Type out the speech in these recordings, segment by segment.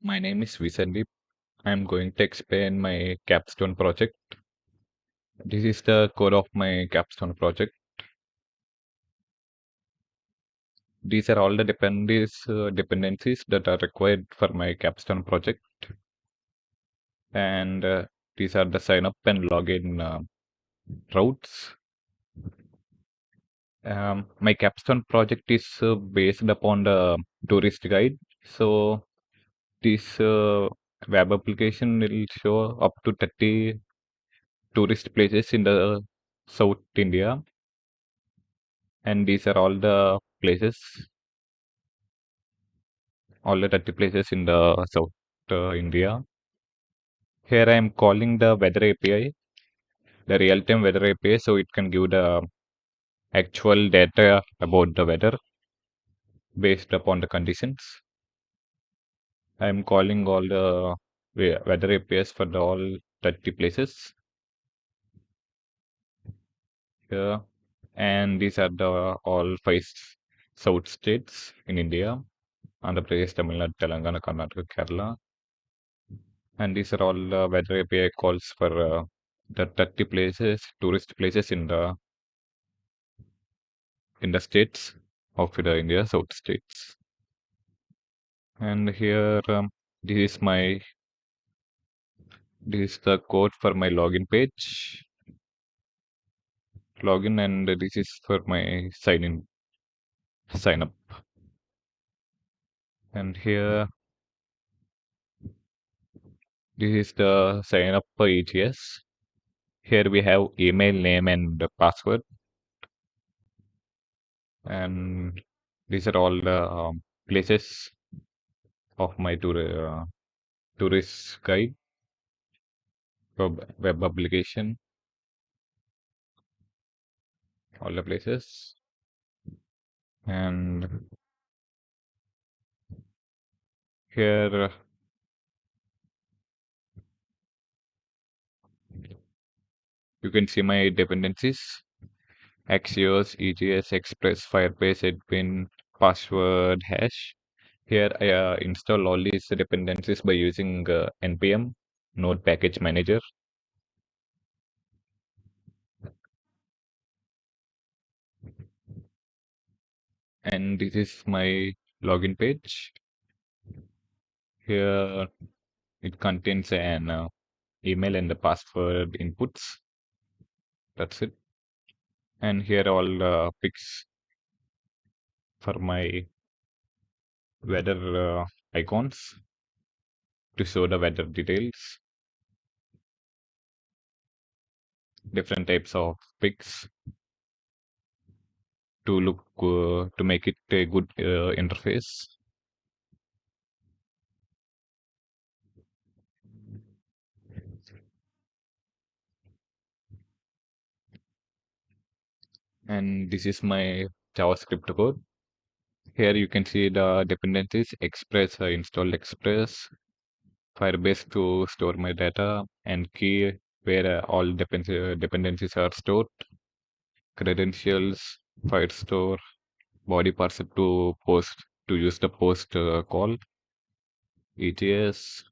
My name is Visandeep. I'm going to explain my Capstone project. This is the code of my Capstone project. These are all the dependencies that are required for my Capstone project, and these are the sign up and login routes. My Capstone project is based upon the tourist guide. So this web application will show up to 30 tourist places in the South India, and these are all the 30 places in the South India. Here I am calling the weather API, the real-time weather API, so it can give the actual data about the weather based upon the conditions. I am calling all the weather APIs for the all 30 places here, and these are the all five South states in India: Andhra Pradesh, Tamil Nadu, Telangana, Karnataka, Kerala. And these are all weather API calls for the 30 places, tourist places in the states of the India, South states. And here, this is the code for my login page, login, and this is for my sign up. And here, this is the sign up for ETS. Here we have email name and the password, and these are all the places of my tourist guide web application, all the places. And here you can see my dependencies: Axios, EGS, Express, Firebase, Admin, password, hash. Here I install all these dependencies by using npm node package manager. And this is my login page. Here it contains an email and the password inputs. That's it. And here all the pics for my weather icons to show the weather details, different types of pics to make it a good interface. And this is my JavaScript code. Here you can see the dependencies: Express, installed Express, Firebase to store my data, and key where all dependencies are stored, credentials, Firestore, body parser to use the post call, ETS,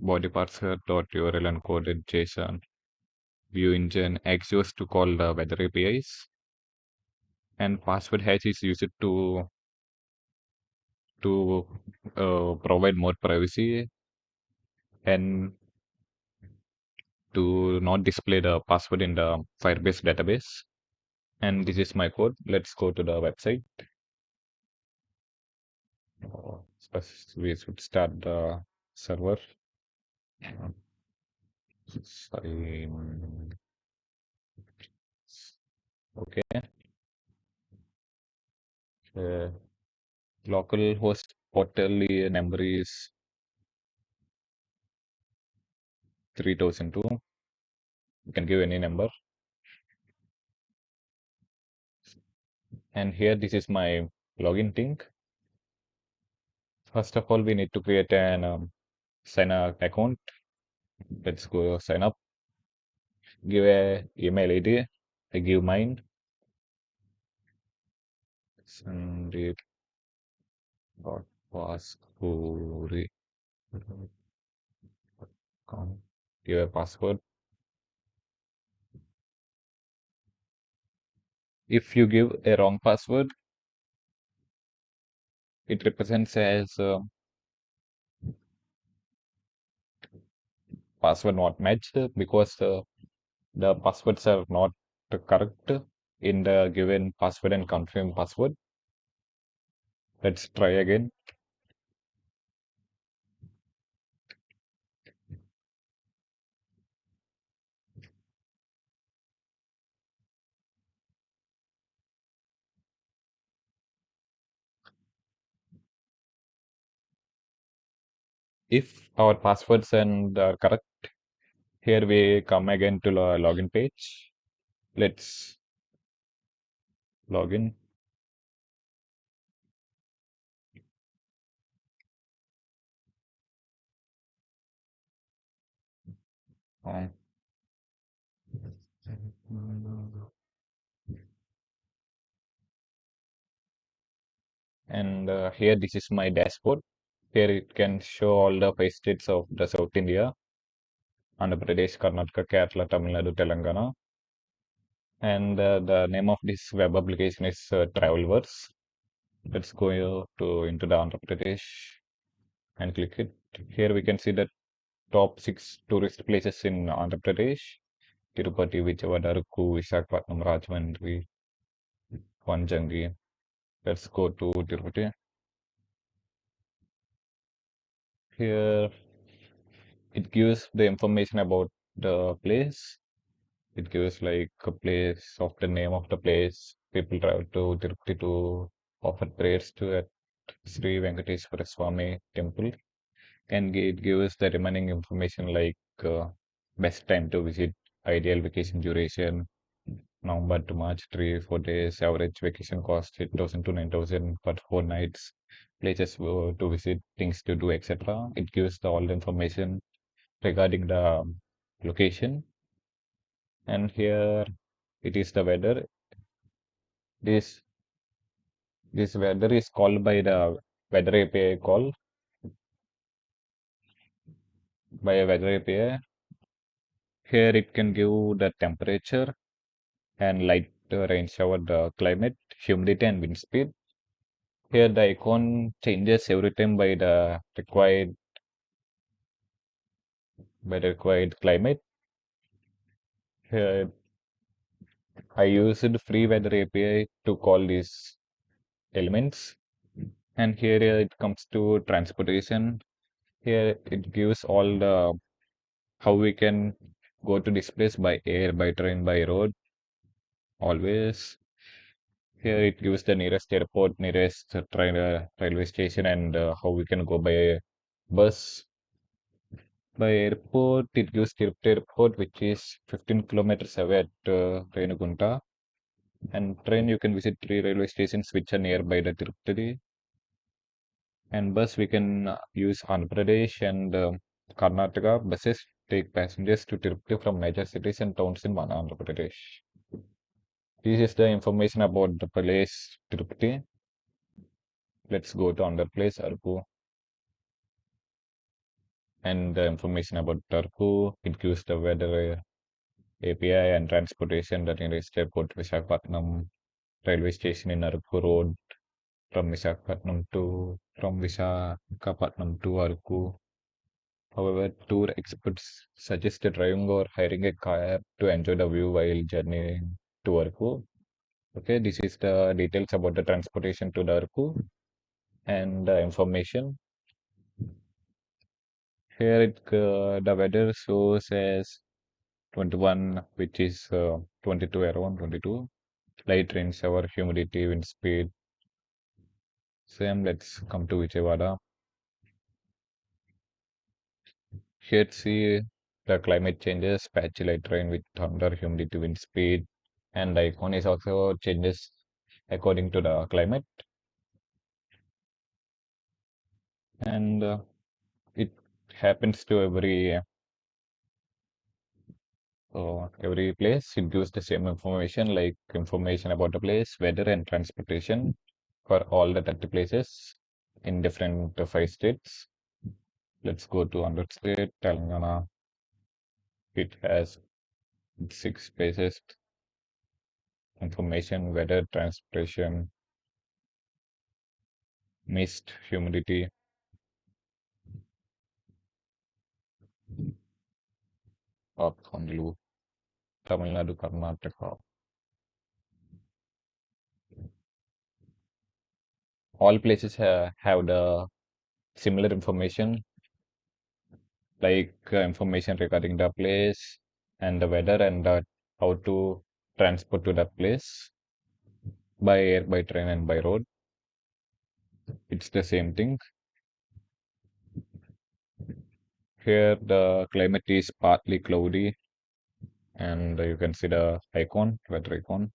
body parser dot URL encoded JSON, view engine, Axios to call the weather APIs, and password hash is used to provide more privacy and to not display the password in the Firebase database. And this is my code. Let's go to the website. First, we should start the server. Sorry. Okay. Uh, Local host portal number is 3002. You can give any number. And here, this is my login link. First of all, we need to create an sign up account. Let's go sign up. Give a email ID. I give mine. Sandeep dot Vaskuri Give a password. If you give a wrong password, it represents as password not matched because the passwords are not correct in the given password and confirm password. Let's try again. If our passwords and are correct, here we come again to the login page. Let's log in. Um, and here this is my dashboard. Here it can show all the 5 states of the South India: Andhra Pradesh, Karnataka, Kerala, Tamil Nadu, Telangana. And the name of this web application is TravelVerse. Let's go to into the Andhra Pradesh and click it. Here we can see the top 6 tourist places in Andhra Pradesh: Tirupati, Vijayawada, Aరకు, Visakhapatnam, Rajahmundry, Vanjangi. Let's go to Tirupati. Here it gives the information about the place. It gives like a place of the name of the place. People travel to Tirupati to offer prayers to at Sri Venkateswara Swami temple. And it gives the remaining information like best time to visit, ideal vacation duration, November to March, 3 4 days, average vacation cost 8,000 to 9,000 for 4 nights, places to visit, things to do, etc. It gives all the information regarding the location. And here it is the weather. This this weather is called by the weather API call by a weather API. Here it can give the temperature and light rain shower, the climate, humidity and wind speed. Here the icon changes every time by the required climate. Here I used free weather API to call these elements. And here it comes to transportation. Here it gives all the how we can go to this place by air, by train, by road, always. Here it gives the nearest airport, nearest train, railway station, and how we can go by bus. By airport, it gives Tirupati Airport, which is 15 kilometers away at Renugunta. And train, you can visit 3 railway stations which are nearby the Tirupati. And bus, we can use Andhra Pradesh and Karnataka. Buses take passengers to Tirupati from major cities and towns in Andhra Pradesh. This is the information about the place Tirupati. Let's go to another place, Arku. And the information about Turku. It gives the weather API and transportation, the nearest airport, Visakhapatnam, railway station in Arku Road, from Visakhapatnam to Arku. However, tour experts suggested driving or hiring a car to enjoy the view while journeying to Arku. Okay, this is the details about the transportation to the Arku and the information. Here the weather shows as 21, which is 22, around 22. Light rain shower, humidity, wind speed. Same, let's come to Vijayawada. Here see the climate changes, patchy light rain with thunder, humidity, wind speed, and the icon is also changes according to the climate. And it happens to every place. It gives the same information like information about the place, weather, and transportation for all the 30 places in different 5 states. Let's go to under state, Telangana. It has six spaces, information, weather, transportation, mist, humidity, Honolulu, Tamil Nadu, Karnataka. All places have the similar information, like information regarding the place and the weather and how to transport to that place by air, by train, and by road. It's the same thing. Here, the climate is partly cloudy, and you can see the icon, weather icon.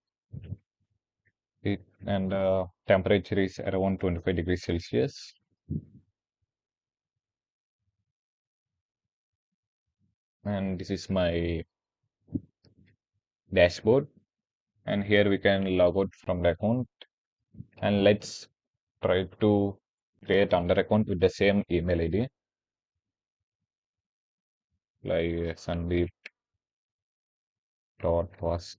And temperature is around 25 degrees Celsius. And this is my dashboard. And here we can log out from the account. And let's try to create another account with the same email ID, like Sandeep dot was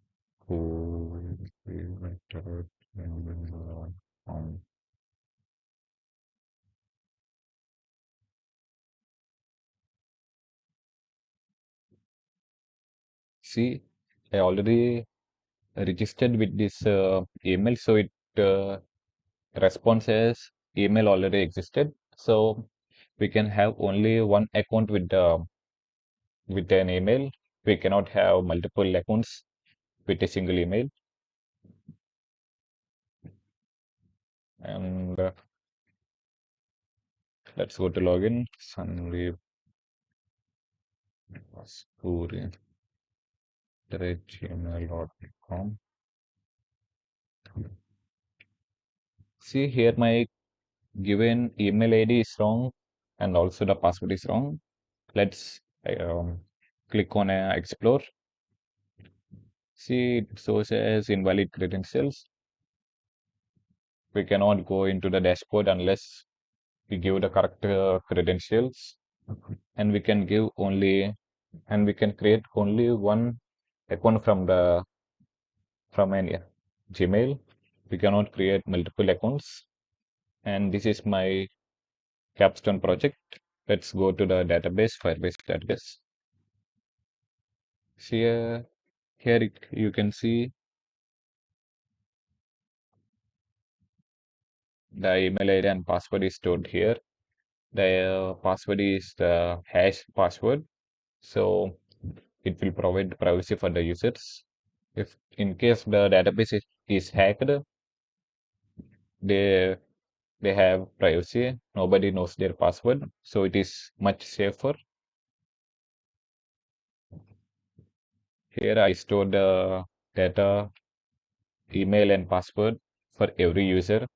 see, I already registered with this email, so it response as email already existed. So we can have only one account with an email. We cannot have multiple accounts with a single email. And let's go to login. Sandeep gmail.com. See here, my given email ID is wrong and also the password is wrong. Let's click on explore. See, it shows as invalid credentials. We cannot go into the dashboard unless we give the correct credentials, and we can give only and we can create only one account from an Gmail. We cannot create multiple accounts. And this is my Capstone project. Let's go to the database, Firebase database. See here you can see the email ID and password is stored here. The password is the hash password, so it will provide privacy for the users. If in case the database is hacked, they they have privacy. Nobody knows their password, so it is much safer. Here I store the data, email, and password for every user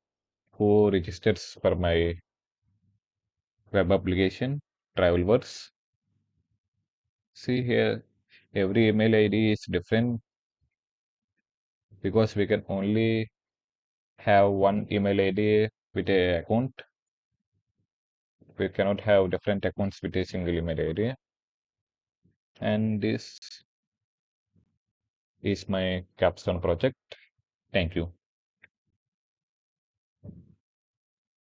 who registers for my web application, TravelVerse. See here, every email ID is different because we can only have one email ID with a account. We cannot have different accounts with a single email ID. And this is my Capstone project. Thank you.